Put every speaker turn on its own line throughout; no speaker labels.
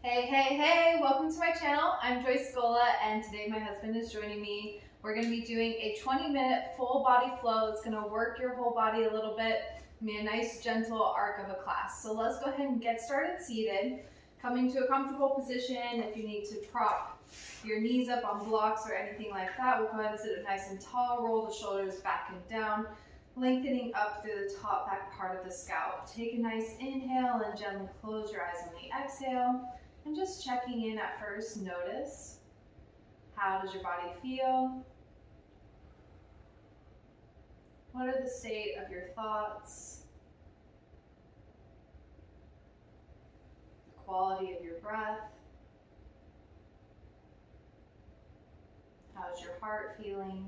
Hey, welcome to my channel. I'm Scola, and today my husband is joining me. We're going to be doing a 20-minute full body flow. It's going to work your whole body a little bit, be a nice gentle arc of a class. So let's go ahead and get started seated. Coming to a comfortable position. If you need to prop your knees up on blocks or anything like that, we'll go ahead and sit up nice and tall, roll the shoulders back and down, lengthening up through the top back part of the scalp. Take a nice inhale and gently close your eyes on the exhale. And just checking in at first, notice, how does your body feel? What are the state of your thoughts? The quality of your breath? How's your heart feeling?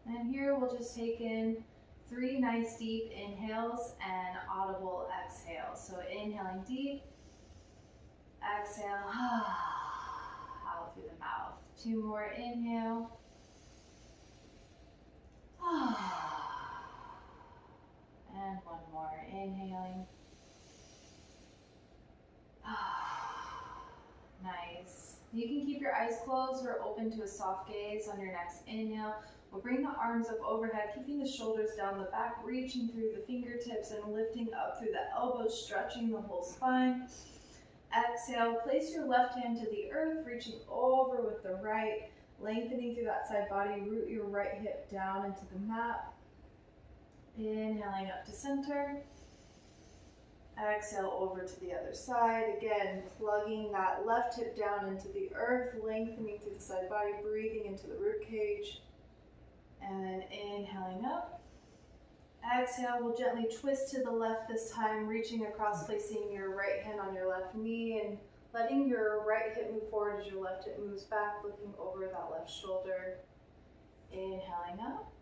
And here we'll just take in 3 nice deep inhales and audible exhales. So inhaling deep, exhale out through the mouth. 2 more, inhale. And 1 more, inhaling. Nice. You can keep your eyes closed or open to a soft gaze on your next inhale. We'll bring the arms up overhead, keeping the shoulders down the back, reaching through the fingertips and lifting up through the elbows, stretching the whole spine. Exhale, place your left hand to the earth, reaching over with the right, lengthening through that side body, root your right hip down into the mat. Inhaling up to center. Exhale over to the other side. Again, plugging that left hip down into the earth, lengthening through the side body, breathing into the rib cage. And then inhaling up. Exhale, we'll gently twist to the left this time, reaching across, placing your right hand on your left knee and letting your right hip move forward as your left hip moves back, looking over that left shoulder. Inhaling up.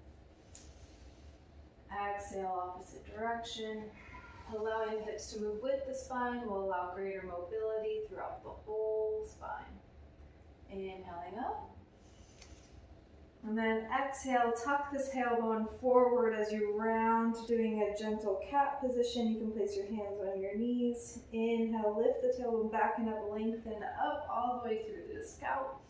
Exhale, opposite direction. Allowing the hips to move with the spine will allow greater mobility throughout the whole spine. Inhaling up. And then exhale, tuck this tailbone forward as you round, doing a gentle cat position. You can place your hands on your knees. Inhale, lift the tailbone back and up, lengthen up all the way through the scalp.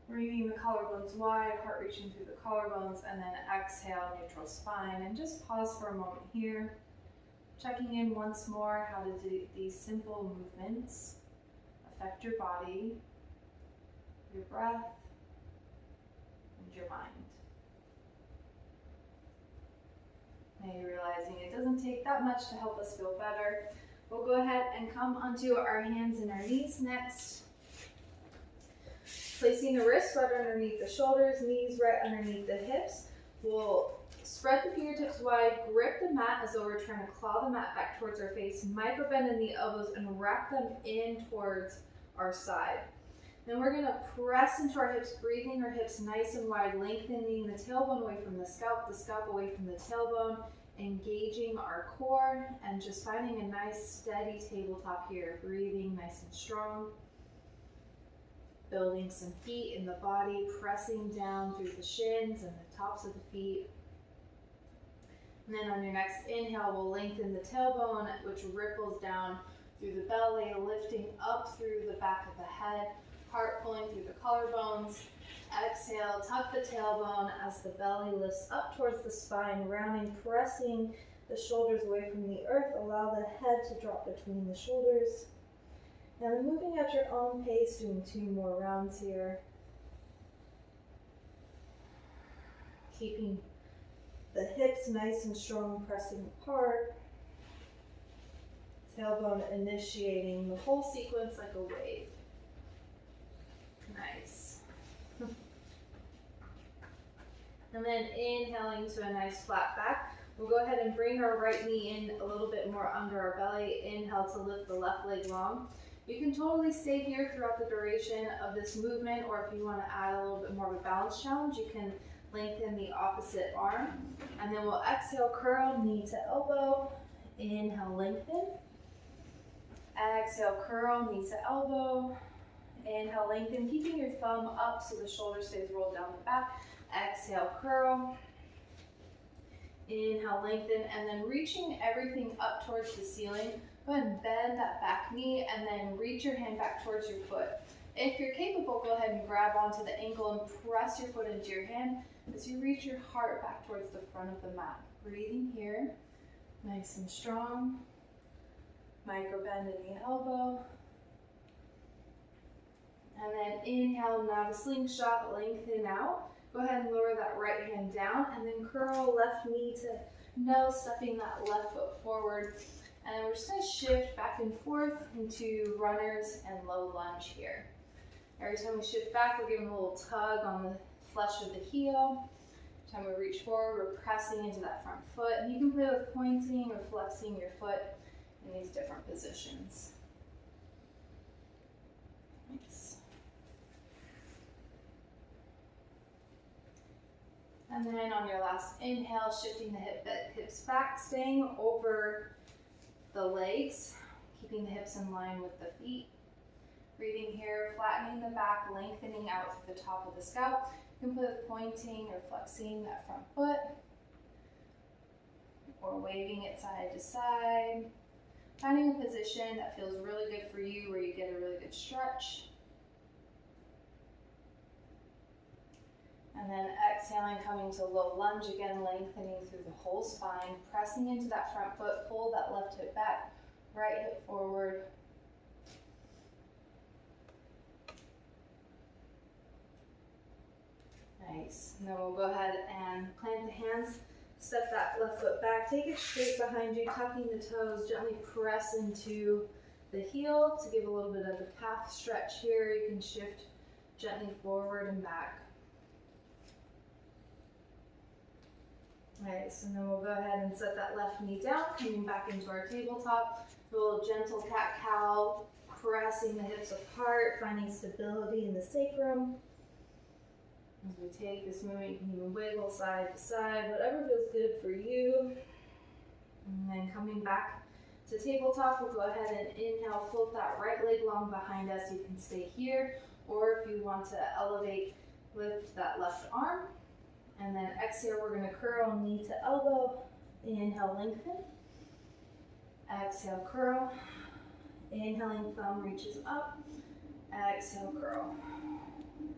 Bringing the collarbones wide, heart reaching through the collarbones, and then exhale, neutral spine. And just pause for a moment here. Checking in once more, how do these simple movements affect your body, your breath, and your mind. Maybe realizing it doesn't take that much to help us feel better. We'll go ahead and come onto our hands and our knees next. Placing the wrists right underneath the shoulders, knees right underneath the hips. We'll spread the fingertips wide, grip the mat as though we're trying to claw the mat back towards our face, micro bend in the elbows and wrap them in towards our side. Then we're going to press into our hips, breathing our hips nice and wide, lengthening the tailbone away from the scalp away from the tailbone, engaging our core, and just finding a nice steady tabletop here, breathing nice and strong. Building some heat in the body, pressing down through the shins and the tops of the feet. And then on your next inhale, we'll lengthen the tailbone, which ripples down through the belly, lifting up through the back of the head, heart pulling through the collarbones. Exhale, tuck the tailbone as the belly lifts up towards the spine, rounding, pressing the shoulders away from the earth. Allow the head to drop between the shoulders. Now moving at your own pace, doing 2 more rounds here. Keeping the hips nice and strong, pressing apart. Tailbone initiating the whole sequence like a wave. Nice. And then inhaling to a nice flat back. We'll go ahead and bring our right knee in a little bit more under our belly. Inhale to lift the left leg long. You can totally stay here throughout the duration of this movement, or if you want to add a little bit more of a balance challenge, you can lengthen the opposite arm. And then we'll exhale, curl, knee to elbow. Inhale, lengthen. Exhale, curl, knee to elbow. Inhale, lengthen, keeping your thumb up so the shoulder stays rolled down the back. Exhale, curl. Inhale, lengthen, and then reaching everything up towards the ceiling. Go ahead and bend that back knee and then reach your hand back towards your foot. If you're capable, go ahead and grab onto the ankle and press your foot into your hand as you reach your heart back towards the front of the mat. Breathing here, nice and strong. Micro bend in the elbow. And then inhale, now to slingshot, lengthen out. Go ahead and lower that right hand down and then curl left knee to nose, stepping that left foot forward. And then we're just going to shift back and forth into runners and low lunge here. Every time we shift back, we're giving a little tug on the flesh of the heel. Every time we reach forward, we're pressing into that front foot. And you can play with pointing or flexing your foot in these different positions. Nice. And then on your last inhale, shifting the hips back, staying over the legs, keeping the hips in line with the feet. Breathing here, flattening the back, lengthening out to the top of the scalp. You can play with pointing or flexing that front foot, or waving it side to side. Finding a position that feels really good for you, where you get a really good stretch. And then exhaling, coming to low lunge, again lengthening through the whole spine, pressing into that front foot, pull that left hip back, right hip forward. Nice. And then we'll go ahead and plant the hands, step that left foot back, take it straight behind you, tucking the toes, gently press into the heel to give a little bit of a calf stretch here. You can shift gently forward and back. Nice, and then we'll go ahead and set that left knee down, coming back into our tabletop. A little gentle cat-cow, pressing the hips apart, finding stability in the sacrum. As we take this movement, you can even wiggle side to side, whatever feels good for you. And then coming back to tabletop, we'll go ahead and inhale, float that right leg long behind us. You can stay here, or if you want to elevate, lift that left arm. And then exhale, we're going to curl knee to elbow. Inhale, lengthen. Exhale, curl. Inhaling, thumb reaches up. Exhale, curl.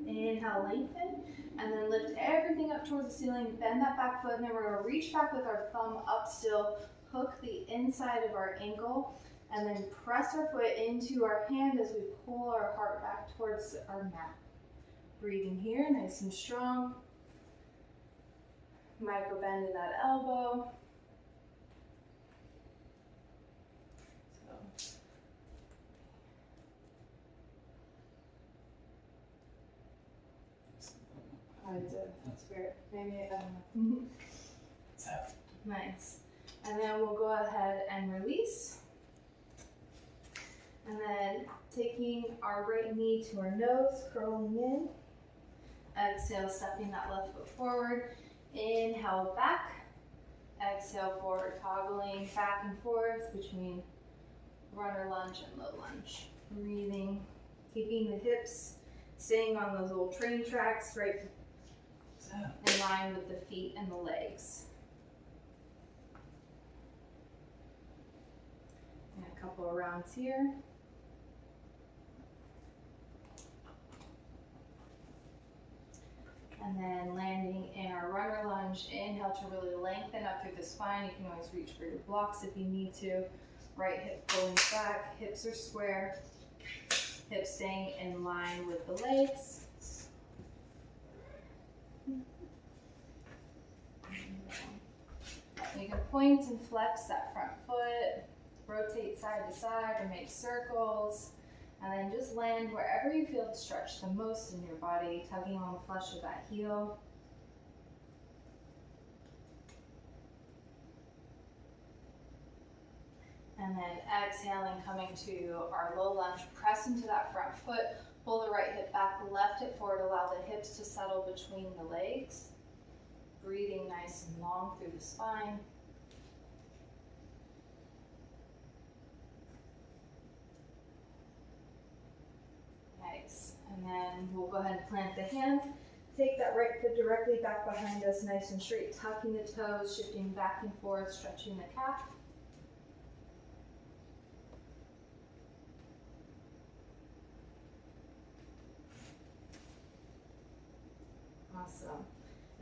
Inhale, lengthen. And then lift everything up towards the ceiling. Bend that back foot. And then we're going to reach back with our thumb up still. Hook the inside of our ankle. And then press our foot into our hand as we pull our heart back towards our mat. Breathing here, nice and strong. Micro bend in that elbow. That's weird. Maybe I don't know. So nice. And then we'll go ahead and release. And then taking our right knee to our nose, curling in. Exhale, stepping that left foot forward. Inhale back, exhale forward, toggling back and forth between runner lunge and low lunge. Breathing, keeping the hips staying on those little train tracks, right in line with the feet and the legs. And a couple of rounds here. And then landing in our runner lunge, inhale to really lengthen up through the spine. You can always reach for your blocks if you need to. Right hip pulling back, hips are square, hips staying in line with the legs. You can point and flex that front foot, rotate side to side or make circles. And then just land wherever you feel the stretch the most in your body, tugging on the flesh of that heel. And then exhaling, coming to our low lunge, press into that front foot, pull the right hip back, left hip forward, allow the hips to settle between the legs. Breathing nice and long through the spine. Nice. And then we'll go ahead and plant the hands. take that right foot directly back behind us, nice and straight, tucking the toes, shifting back and forth, stretching the calf. Awesome.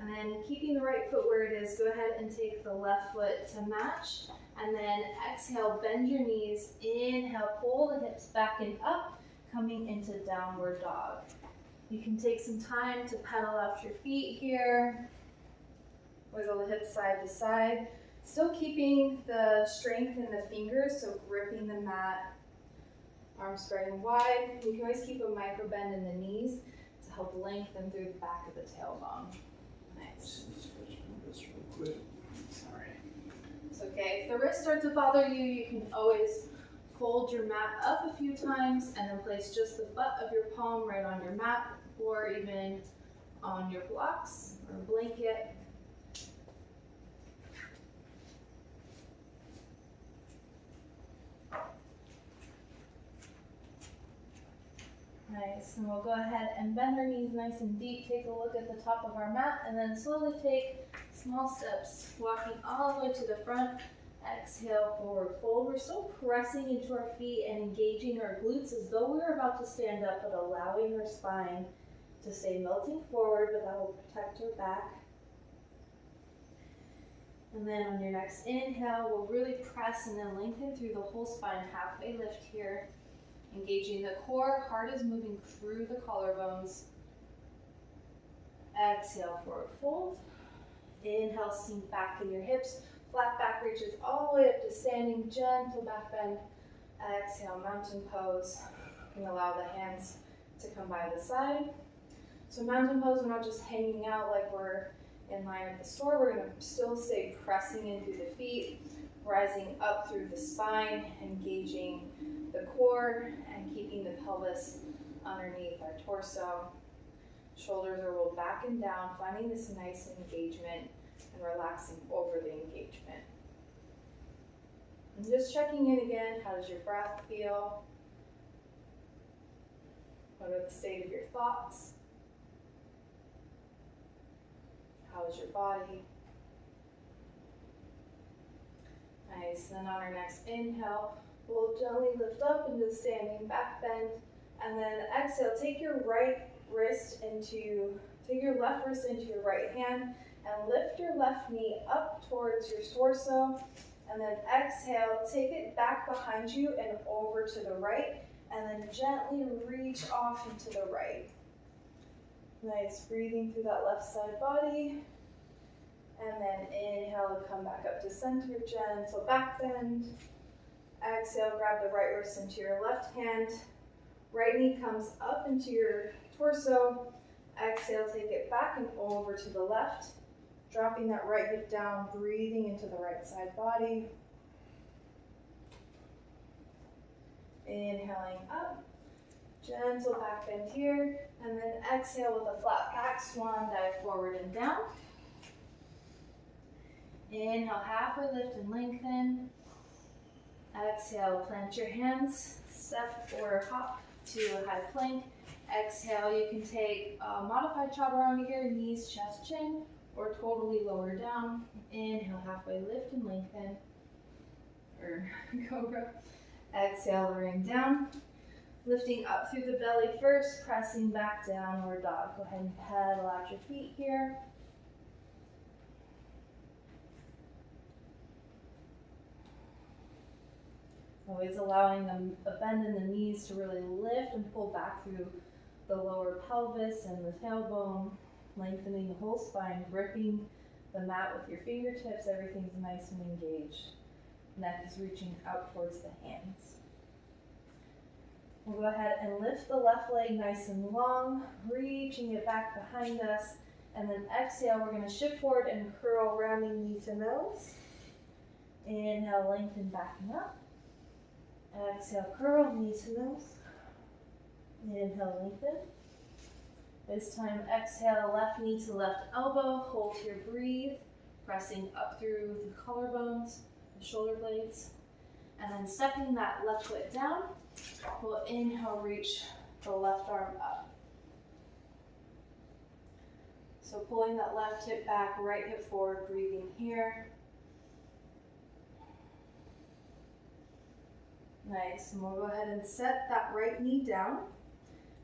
And then keeping the right foot where it is, go ahead and take the left foot to match. And then exhale, bend your knees. Inhale, pull the hips back and up, coming into downward dog. You can take some time to pedal out your feet here. Wiggle the hips side to side. Still keeping the strength in the fingers, so gripping the mat. Arms spreading wide. You can always keep a micro bend in the knees to help lengthen through the back of the tailbone. Nice.
Stretch my wrist real quick. Sorry.
It's okay. If the wrist starts to bother you, you can always fold your mat up a few times and then place just the butt of your palm right on your mat or even on your blocks or blanket. Nice, and we'll go ahead and bend our knees nice and deep, take a look at the top of our mat, and then slowly take small steps, walking all the way to the front. Exhale, forward fold. We're still pressing into our feet and engaging our glutes as though we were about to stand up, but allowing our spine to stay melting forward, but that will protect our back. And then on your next inhale, we'll really press and then lengthen through the whole spine, halfway lift here. Engaging the core, heart is moving through the collarbones. Exhale, forward fold. Inhale, sink back in your hips. Flat back reaches all the way up to standing, gentle back bend. Exhale, mountain pose. You can allow the hands to come by the side. So mountain pose, we're not just hanging out like we're in line at the store. We're going to still stay pressing in through the feet, rising up through the spine, engaging the core and keeping the pelvis underneath our torso. Shoulders are rolled back and down, finding this nice engagement and relaxing over the engagement. And just checking in again, how does your breath feel? What are the state of your thoughts? How is your body? Nice, then on our next inhale, we'll gently lift up into standing back bend, and then exhale, take your left wrist into your right hand, and lift your left knee up towards your torso, and then exhale, take it back behind you and over to the right, and then gently reach off into the right. Nice, breathing through that left side body, and then inhale to come back up to center, gentle back bend. Exhale, grab the right wrist into your left hand. Right knee comes up into your torso. Exhale, take it back and over to the left. Dropping that right hip down, breathing into the right side body. Inhaling up. Gentle back bend here. And then exhale with a flat back, swan dive forward and down. Inhale, halfway lift and lengthen. Exhale, plant your hands, step or hop to a high plank. Exhale, you can take a modified chaturanga here, knees, chest, chin, or totally lower down. Inhale, halfway lift and lengthen, or cobra. Exhale, lowering down. Lifting up through the belly first, pressing back downward dog. Go ahead and pedal out your feet here. Always allowing a bend in the knees to really lift and pull back through the lower pelvis and the tailbone, lengthening the whole spine, gripping the mat with your fingertips. Everything's nice and engaged. Neck is reaching out towards the hands. We'll go ahead and lift the left leg nice and long, reaching it back behind us. And then exhale, we're going to shift forward and curl, rounding knee to nose. Inhale, lengthen, backing up. Exhale, curl, knee to nose. Inhale, lengthen. This time, exhale, left knee to left elbow. Hold here, breathe. Pressing up through the collarbones, the shoulder blades. And then stepping that left foot down, we'll inhale, reach the left arm up. So pulling that left hip back, right hip forward, breathing here. Nice, and we'll go ahead and set that right knee down.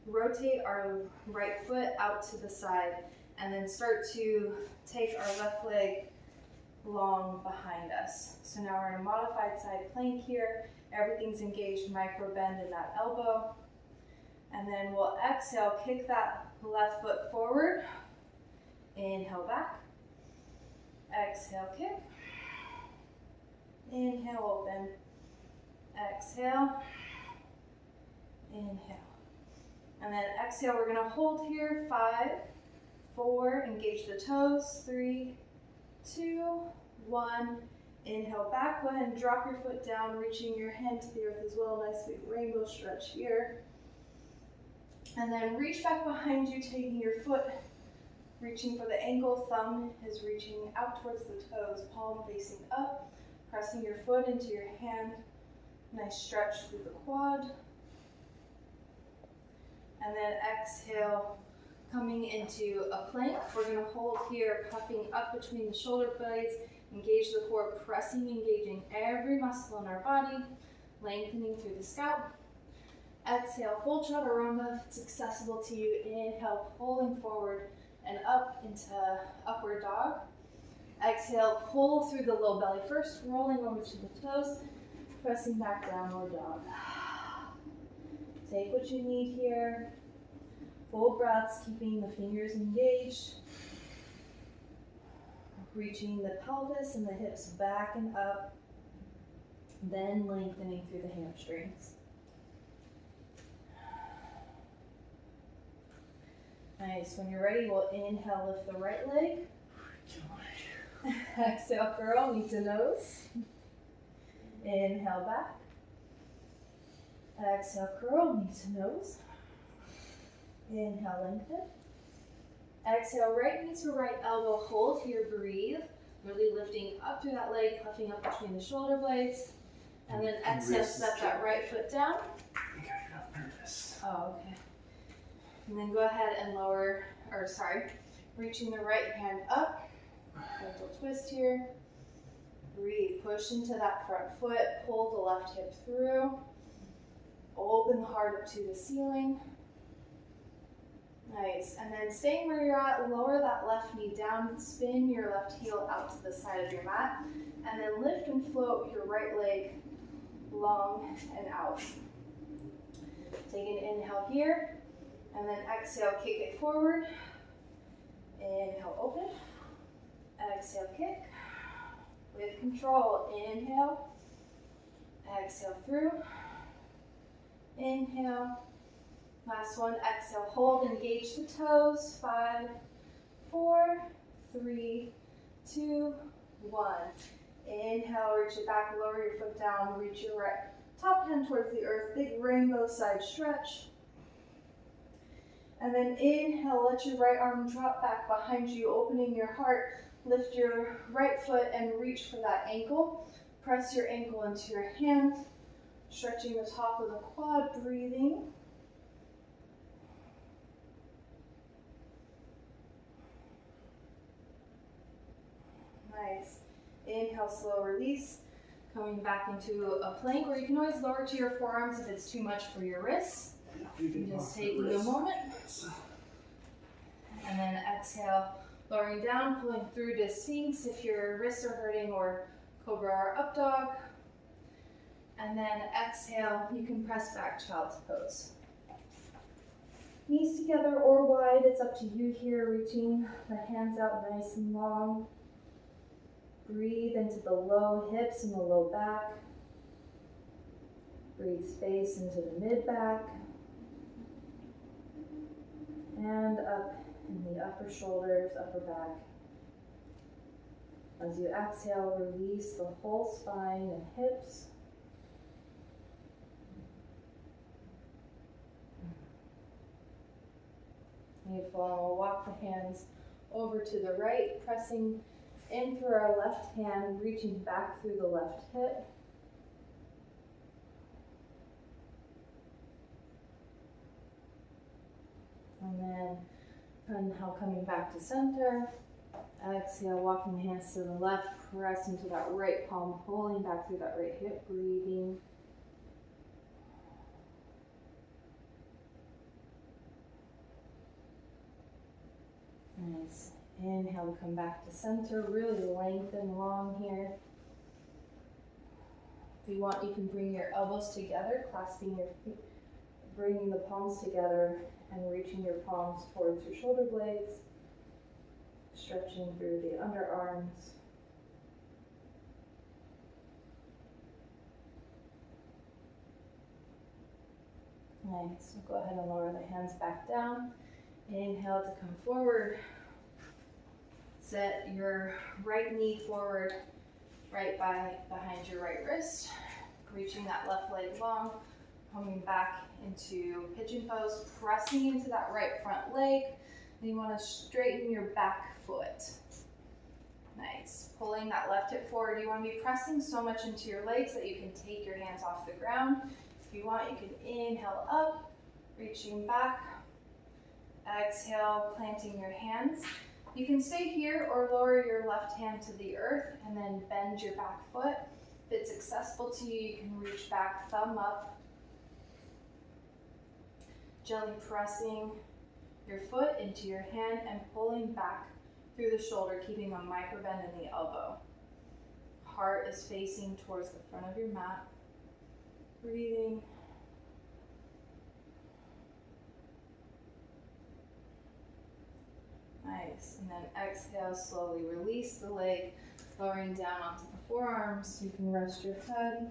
Rotate our right foot out to the side, and then start to take our left leg long behind us. So now we're in a modified side plank here. Everything's engaged, micro bend in that elbow. And then we'll exhale, kick that left foot forward. Inhale back. Exhale, kick. Inhale, open. Exhale. Inhale. And then exhale, we're gonna hold here. 5, 4, engage the toes. 3, 2, 1. Inhale back, go ahead and drop your foot down, reaching your hand to the earth as well. Nice big rainbow stretch here. And then reach back behind you, taking your foot, reaching for the ankle. Thumb is reaching out towards the toes, palm facing up, pressing your foot into your hand. Nice stretch through the quad. And then exhale, coming into a plank. We're gonna hold here, puffing up between the shoulder blades, engage the core, pressing, engaging every muscle in our body, lengthening through the scalp. Exhale, full chaturanga if it's accessible to you. Inhale, pulling forward and up into upward dog. Exhale, pull through the low belly first, rolling over to the toes, pressing back downward dog. Take what you need here. Full breaths, keeping the fingers engaged. Reaching the pelvis and the hips back and up, then lengthening through the hamstrings. Nice. When you're ready, we'll inhale, lift the right leg. Exhale, curl, knee to nose. Inhale back. Exhale, curl, knee to nose. Inhale, lengthen. Exhale, right knee to right elbow, hold here, breathe. Really lifting up through that leg, puffing up between the shoulder blades. And then exhale, step that right foot down.
I think I got nervous.
Oh, okay. And then go ahead and reaching the right hand up. Gentle twist here. Breathe, push into that front foot, pull the left hip through. Open the heart up to the ceiling. Nice, and then staying where you're at, lower that left knee down, spin your left heel out to the side of your mat, and then lift and float your right leg long and out. Take an inhale here, and then exhale, kick it forward. Inhale, open. Exhale, kick. With control, inhale. Exhale through. Inhale. Last one, exhale, hold, engage the toes. 5, 4, 3, 2, 1. Inhale, reach it back, lower your foot down, reach your right top hand towards the earth, big rainbow side stretch. And then inhale, let your right arm drop back behind you, opening your heart. Lift your right foot and reach for that ankle. Press your ankle into your hand, stretching the top of the quad, breathing. Nice. Inhale, slow release. Coming back into a plank, or you can always lower to your forearms if it's too much for your wrists. Just taking a moment. And then exhale, lowering down, pulling through to Sphinx if your wrists are hurting, or Cobra or Up Dog. And then exhale, you can press back, Child's Pose. Knees together or wide, it's up to you here, reaching the hands out nice and long. Breathe into the low hips and the low back. Breathe space into the mid-back. And up in the upper shoulders, upper back. As you exhale, release the whole spine and hips. Beautiful, and we'll walk the hands over to the right, pressing in through our left hand, reaching back through the left hip. And then Inhale, coming back to center. Exhale, walking the hands to the left, pressing to that right palm, pulling back through that right hip, breathing. Nice. Inhale to come back to center. Really lengthen long here. If you want, you can bring your elbows together, clasping your feet, bringing the palms together and reaching your palms towards your shoulder blades, stretching through the underarms. Nice. So go ahead and lower the hands back down. Inhale to come forward. Set your right knee forward, right behind your right wrist. Reaching that left leg long, coming back into pigeon pose, pressing into that right front leg. Then you want to straighten your back foot. Nice. Pulling that left hip forward. You want to be pressing so much into your legs that you can take your hands off the ground. If you want, you can inhale up, reaching back. Exhale, planting your hands. You can stay here or lower your left hand to the earth and then bend your back foot. If it's accessible to you, you can reach back, thumb up. Gently pressing your foot into your hand and pulling back through the shoulder, keeping a micro bend in the elbow. Heart is facing towards the front of your mat. Breathing. Nice. And then exhale, slowly release the leg, lowering down onto the forearms. You can rest your head.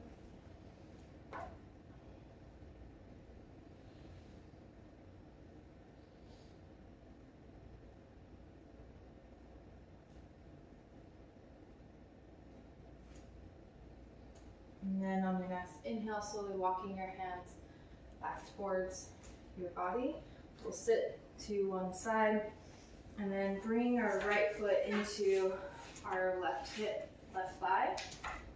And then on your next inhale, slowly walking your hands back towards your body. We'll sit to one side and then bring our right foot into our left hip, left thigh.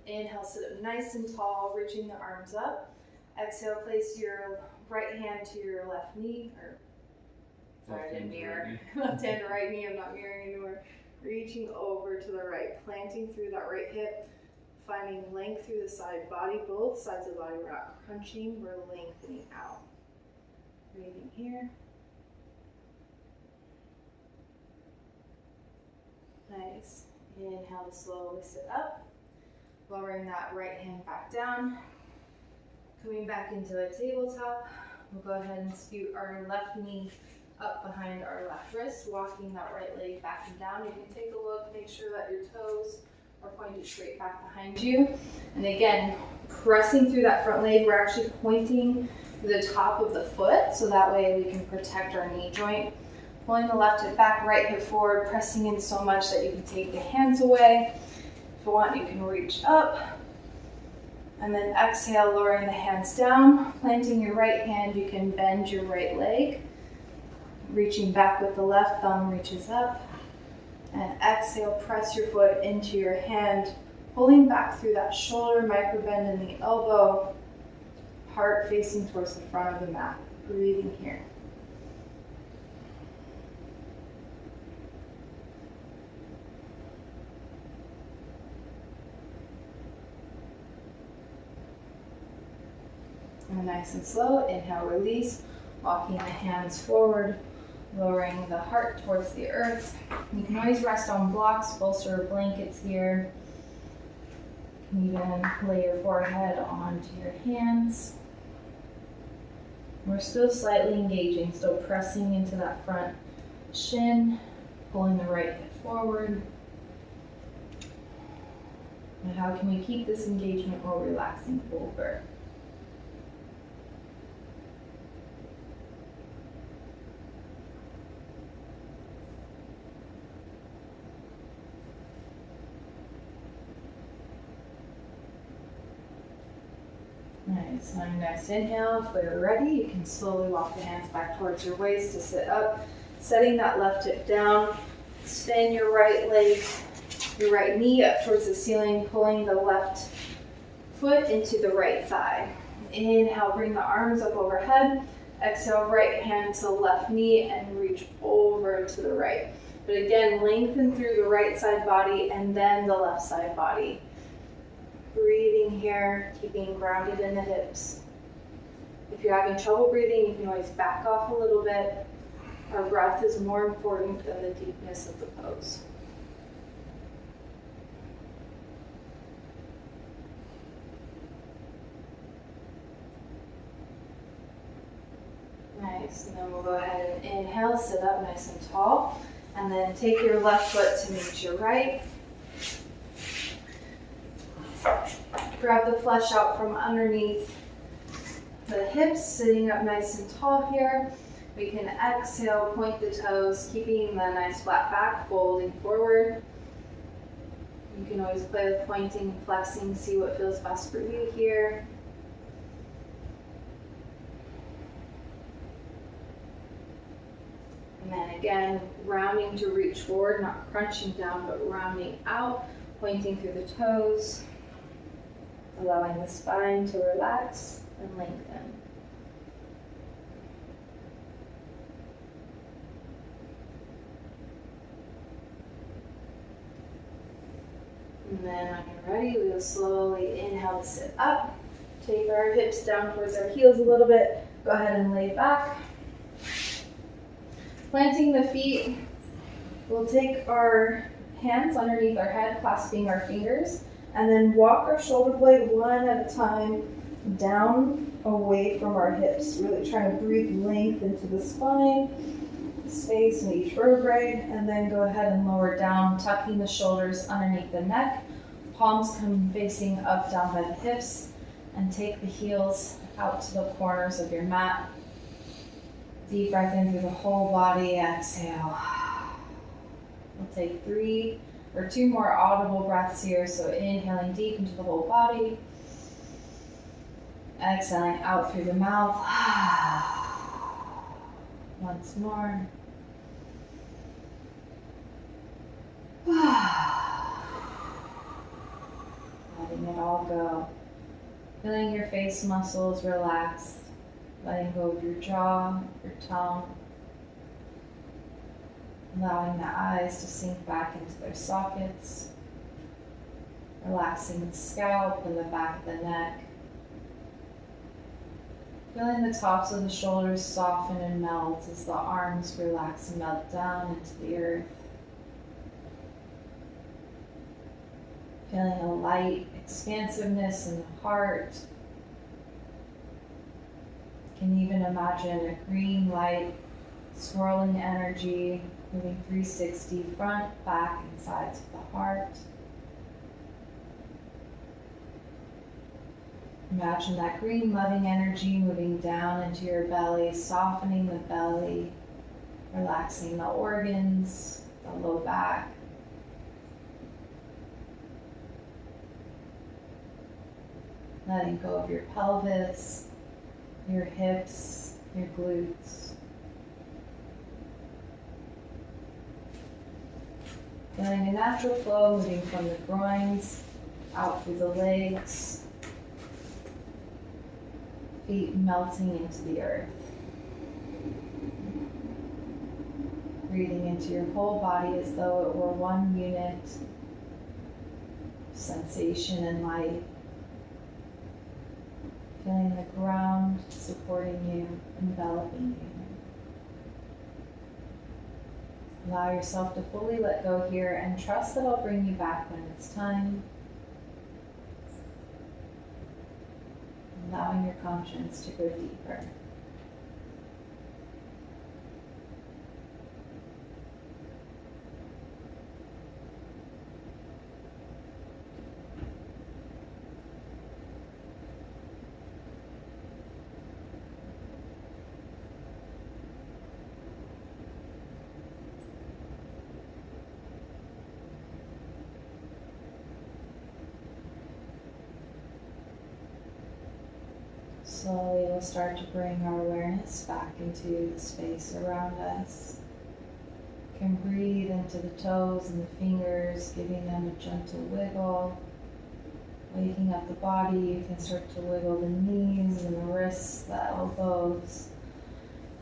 Inhale, sit up nice and tall, reaching the arms up. Exhale, place your right hand to your left knee, or sorry, I didn't mirror. Left hand to right knee, I'm not mirroring anymore. Reaching over to the right, planting through that right hip, finding length through the side body, both sides of the body. We're not crunching, we're lengthening out. Breathing here. Nice. Inhale to slowly sit up, lowering that right hand back down. Coming back into a tabletop, we'll go ahead and scoot our left knee up behind our left wrist, walking that right leg back and down. You can take a look, make sure that your toes are pointed straight back behind you. And again, pressing through that front leg, we're actually pointing to the top of the foot, so that way we can protect our knee joint. Pulling the left hip back, right hip forward, pressing in so much that you can take the hands away. If you want, you can reach up. And then exhale, lowering the hands down. Planting your right hand, you can bend your right leg. Reaching back with the left thumb reaches up. And exhale, press your foot into your hand. Pulling back through that shoulder, micro bend in the elbow. Heart facing towards the front of the mat. Breathing here. And nice and slow, inhale, release, walking the hands forward, lowering the heart towards the earth. You can always rest on blocks, bolster blankets here. You can even lay your forehead onto your hands. We're still slightly engaging, still pressing into that front shin, pulling the right hip forward. And how can we keep this engagement while relaxing over? Nice. On your next inhale, if we're ready, you can slowly walk the hands back towards your waist to sit up, setting that left hip down. Spin your right leg, your right knee up towards the ceiling, pulling the left foot into the right thigh. Inhale, bring the arms up overhead. Exhale, right hand to left knee and reach over to the right. But again, lengthen through the right side body and then the left side body. Breathing here, keeping grounded in the hips. If you're having trouble breathing, you can always back off a little bit. Our breath is more important than the deepness of the pose. Nice, and then we'll go ahead and inhale, sit up nice and tall, and then take your left foot to meet your right. Grab the flesh out from underneath the hips, sitting up nice and tall here. We can exhale, point the toes, keeping the nice flat back, folding forward. You can always play with pointing, flexing, see what feels best for you here. And then again, rounding to reach forward, not crunching down, but rounding out, pointing through the toes, allowing the spine to relax and lengthen. And then when you're ready, we'll slowly inhale to sit up. Take our hips down towards our heels a little bit. Go ahead and lay back. Planting the feet, we'll take our hands underneath our head, clasping our fingers, and then walk our shoulder blade one at a time down away from our hips. Really trying to breathe length into the spine, space in each vertebrae, and then go ahead and lower down, tucking the shoulders underneath the neck. Palms come facing up, down by the hips, and take the heels out to the corners of your mat. Deep breath in through the whole body, exhale. We'll take 3 or 2 more audible breaths here, so inhaling deep into the whole body. Exhaling out through the mouth. Once more. Letting it all go. Feeling your face muscles relax. Letting go of your jaw, your tongue. Allowing the eyes to sink back into their sockets. Relaxing the scalp and the back of the neck. Feeling the tops of the shoulders soften and melt as the arms relax and melt down into the earth. Feeling a light expansiveness in the heart. You can even imagine a green light, swirling energy, moving 360 front, back, and sides of the heart. Imagine that green loving energy moving down into your belly, softening the belly, relaxing the organs, the low back. Letting go of your pelvis, your hips, your glutes. Feeling a natural flow moving from the groins out through the legs, feet melting into the earth. Breathing into your whole body as though it were one unit, sensation and light. Feeling the ground supporting you, enveloping you. Allow yourself to fully let go here and trust that I'll bring you back when it's time. Allowing your conscience to go deeper. Slowly we'll start to bring our awareness back into the space around us. You can breathe into the toes and the fingers, giving them a gentle wiggle. Waking up the body, you can start to wiggle the knees and the wrists, the elbows.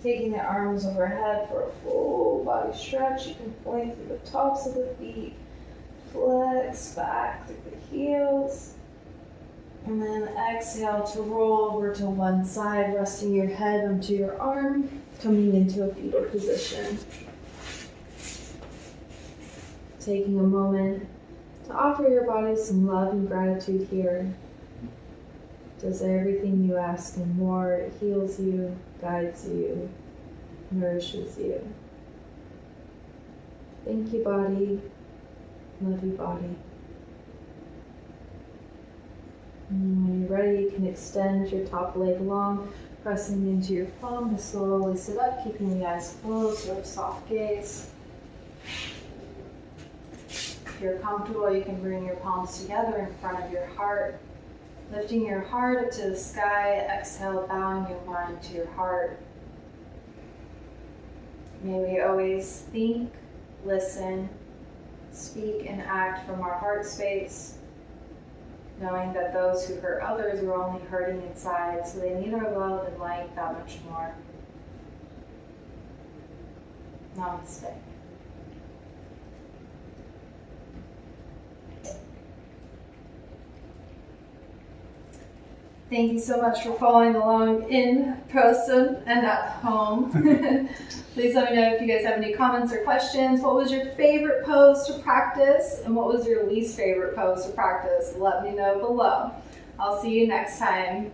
Taking the arms overhead for a full body stretch. You can point through the tops of the feet, flex back through the heels, and then exhale to roll over to one side, resting your head onto your arm, coming into a fetal position. Taking a moment to offer your body some love and gratitude here. Does everything you ask and more. It heals you, guides you, nourishes you. Thank you, body. Love you, body. And when you're ready, you can extend your top leg long, pressing into your palm to slowly sit up, keeping the eyes closed with a soft gaze. If you're comfortable, you can bring your palms together in front of your heart, lifting your heart up to the sky. Exhale, bowing your mind to your heart. May we always think, listen, speak, and act from our heart space, knowing that those who hurt others are only hurting inside, so they need our love and light that much more. Namaste. Thank you so much for following along in person and at home. Please let me know if you guys have any comments or questions. What was your favorite pose to practice, and what was your least favorite pose to practice? Let me know below. I'll see you next time.